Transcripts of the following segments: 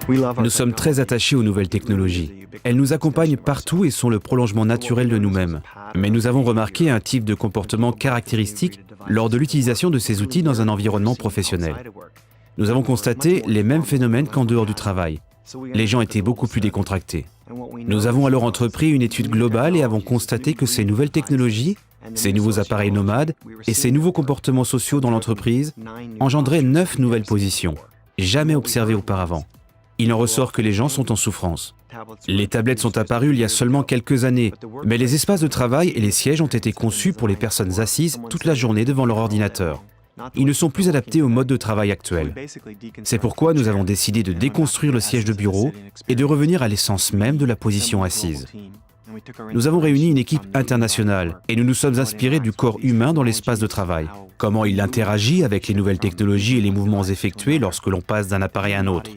Nous sommes très attachés aux nouvelles technologies. Elles nous accompagnent partout et sont le prolongement naturel de nous-mêmes. Mais nous avons remarqué un type de comportement caractéristique lors de l'utilisation de ces outils dans un environnement professionnel. Nous avons constaté les mêmes phénomènes qu'en dehors du travail. Les gens étaient beaucoup plus décontractés. Nous avons alors entrepris une étude globale et avons constaté que ces nouvelles technologies, ces nouveaux appareils nomades et ces nouveaux comportements sociaux dans l'entreprise engendraient 9 nouvelles positions, jamais observées auparavant. Il en ressort que les gens sont en souffrance. Les tablettes sont apparues il y a seulement quelques années, mais les espaces de travail et les sièges ont été conçus pour les personnes assises toute la journée devant leur ordinateur. Ils ne sont plus adaptés au mode de travail actuel. C'est pourquoi nous avons décidé de déconstruire le siège de bureau et de revenir à l'essence même de la position assise. Nous avons réuni une équipe internationale et nous nous sommes inspirés du corps humain dans l'espace de travail. Comment il interagit avec les nouvelles technologies et les mouvements effectués lorsque l'on passe d'un appareil à un autre.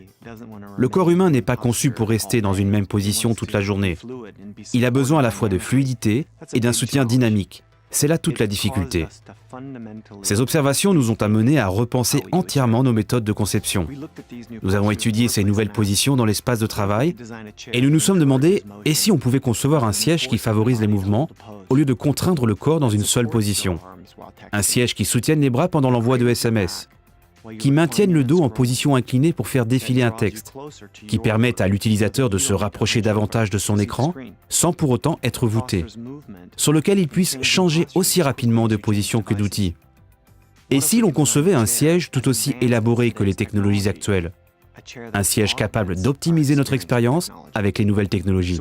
Le corps humain n'est pas conçu pour rester dans une même position toute la journée. Il a besoin à la fois de fluidité et d'un soutien dynamique. C'est là toute la difficulté. Ces observations nous ont amenés à repenser entièrement nos méthodes de conception. Nous avons étudié ces nouvelles positions dans l'espace de travail et nous nous sommes demandé « et si on pouvait concevoir un siège qui favorise les mouvements au lieu de contraindre le corps dans une seule position ?» Un siège qui soutienne les bras pendant l'envoi de SMS, qui maintienne le dos en position inclinée pour faire défiler un texte, qui permette à l'utilisateur de se rapprocher davantage de son écran sans pour autant être voûté, sur lequel il puisse changer aussi rapidement de position que d'outil. Et si l'on concevait un siège tout aussi élaboré que les technologies actuelles, un siège capable d'optimiser notre expérience avec les nouvelles technologies.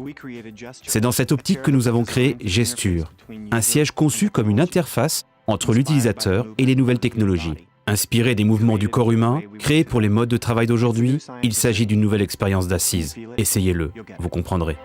C'est dans cette optique que nous avons créé Gesture, un siège conçu comme une interface entre l'utilisateur et les nouvelles technologies. Inspiré des mouvements du corps humain, créé pour les modes de travail d'aujourd'hui, il s'agit d'une nouvelle expérience d'assise. Essayez-le, vous comprendrez.